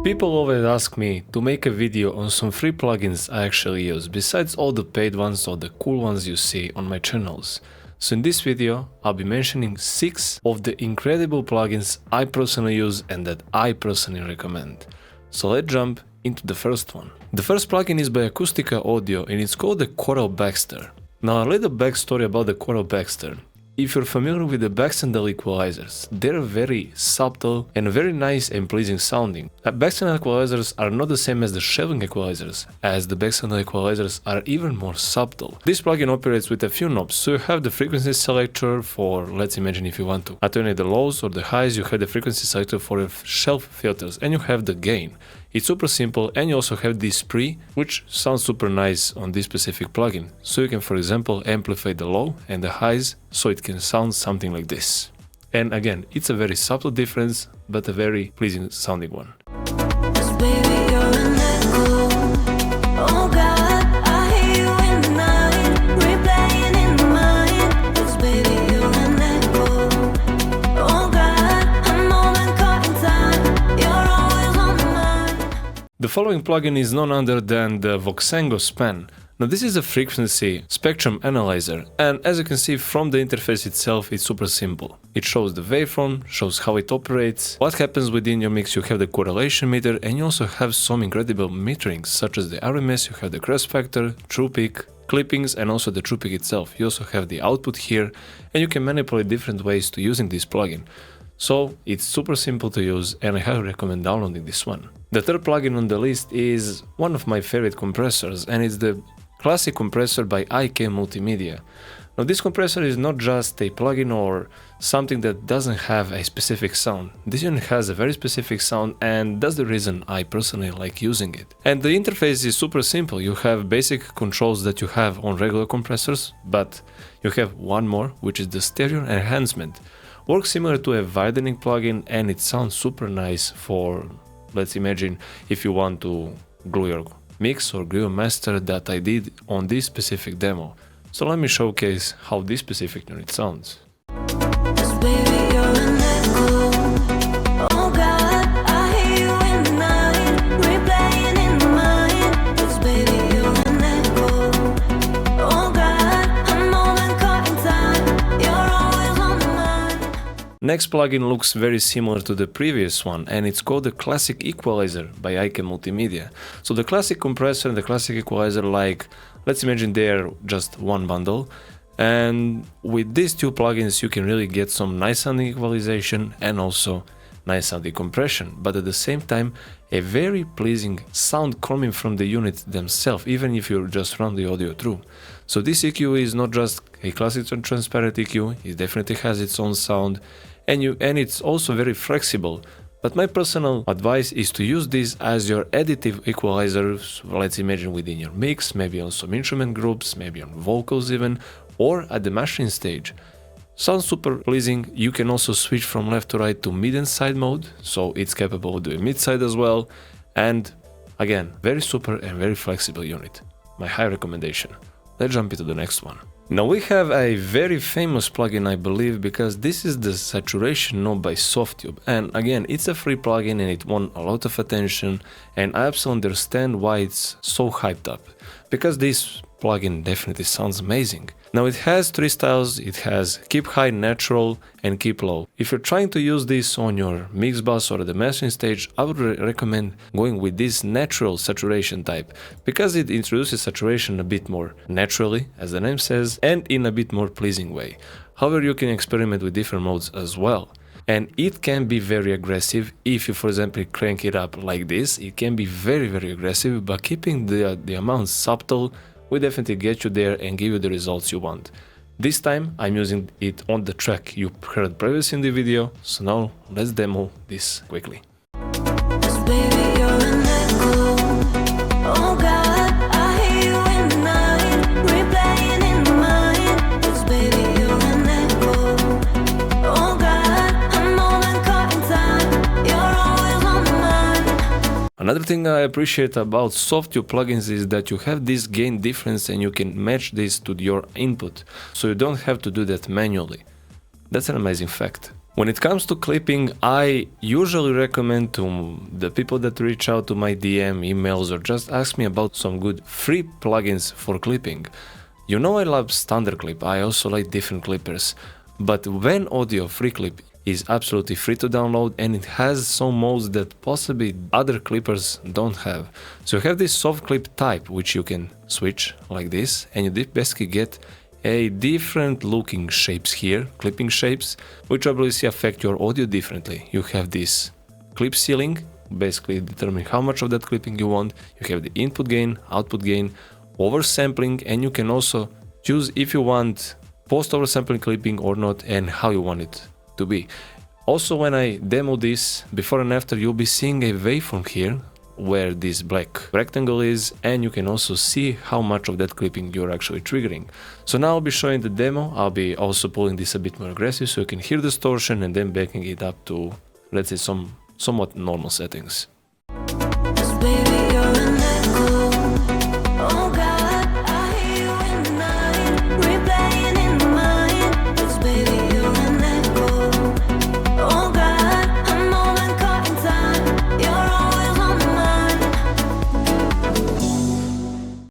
People always ask me to make a video on some free plugins I actually use, besides all the paid ones or the cool ones you see on my channels. So in this video, I'll be mentioning 6 of the incredible plugins I personally use and that I personally recommend. So let's jump into the first one. The first plugin is by Acoustica Audio and it's called the Choral Baxter. Now a little backstory about the Choral Baxter. If you're familiar with the Baxter equalizers, they're very subtle and very nice and pleasing sounding. Baxter equalizers are not the same as the shelving equalizers, as the Baxter equalizers are even more subtle. This plugin operates with a few knobs, so you have the frequency selector for, let's imagine if you want to attenuate the lows or the highs, you have the frequency selector for your shelf filters, and you have the gain. It's super simple, and you also have this pre, which sounds super nice on this specific plugin. So you can, for example, amplify the low and the highs, so it can sound something like this. And again, it's a very subtle difference, but a very pleasing sounding one. The following plugin is none other than the Voxengo Span. Now this is a frequency spectrum analyzer, and as you can see from the interface itself, it's super simple. It shows the waveform, shows how it operates, what happens within your mix. You have the correlation meter, and you also have some incredible meterings such as the RMS, you have the crest factor, true peak, clippings, and also the true peak itself. You also have the output here, and you can manipulate different ways to using this plugin. So it's super simple to use, and I highly recommend downloading this one. The third plugin on the list is one of my favorite compressors, and it's the classic compressor by Multimedia. Now this compressor is not just a plugin or something that doesn't have a specific sound. This unit has a very specific sound, and that's the reason I personally like using it. And the interface is super simple. You have basic controls that you have on regular compressors, but you have one more, which is the stereo enhancement. Works similar to a widening plugin, and it sounds super nice for, let's imagine, if you want to glue your mix or glue your master that I did on this specific demo. So let me showcase how this specific unit sounds. Next plugin looks very similar to the previous one, and it's called the Classic Equalizer by Multimedia. So the classic compressor and the classic equalizer, like, let's imagine they're just one bundle, and with these two plugins you can really get some nice sounding equalization and also nice sounding compression, but at the same time a very pleasing sound coming from the unit themselves, even if you just run the audio through. So this EQ is not just a classic transparent EQ, it definitely has its own sound, and it's also very flexible. But my personal advice is to use this as your additive equalizers, let's imagine within your mix, maybe on some instrument groups, maybe on vocals even, or at the machine stage. Sounds super pleasing. You can also switch from left to right to mid and side mode, so it's capable of doing mid side as well. And again, very super and very flexible unit. My high recommendation. Let's jump into the next one. Now we have a very famous plugin, I believe, because this is the saturation knob by Softube, and again, it's a free plugin and it won a lot of attention, and I absolutely understand why it's so hyped up, because this plugin definitely sounds amazing. Now it has 3 styles. It has keep high, natural, and keep low. If you're trying to use this on your mix bus or the mastering stage, I would recommend going with this natural saturation type, because it introduces saturation a bit more naturally, as the name says, and in a bit more pleasing way. However, you can experiment with different modes as well. And it can be very aggressive. If you, for example, crank it up like this, it can be very, very aggressive, but keeping the amount subtle will definitely get you there and give you the results you want. This time I'm using it on the track you heard previously in the video, so now let's demo this quickly. Another thing I appreciate about Softube plugins is that you have this gain difference and you can match this to your input, so you don't have to do that manually. That's an amazing fact. When it comes to clipping, I usually recommend to the people that reach out to my DM, emails, or just ask me about some good free plugins for clipping. You know I love standard clip, I also like different clippers, but Venn Audio FreeClip is absolutely free to download and it has some modes that possibly other clippers don't have. So you have this soft clip type which you can switch like this, and you basically get a different looking shapes here, clipping shapes, which obviously affect your audio differently. You have this clip ceiling, basically determine how much of that clipping you want. You have the input gain, output gain, oversampling, and you can also choose if you want post oversampling clipping or not and how you want it to be. Also, when I demo this before and after, you'll be seeing a waveform here where this black rectangle is, and you can also see how much of that clipping you're actually triggering. So now I'll be showing the demo. I'll be also pulling this a bit more aggressive so you can hear distortion and then backing it up to, let's say, somewhat normal settings.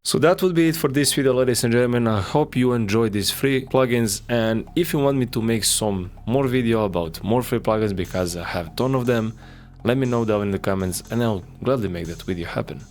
So that would be it for this video, ladies and gentlemen. I hope you enjoyed these free plugins, and if you want me to make some more video about more free plugins, because I have a ton of them, let me know down in the comments and I'll gladly make that video happen.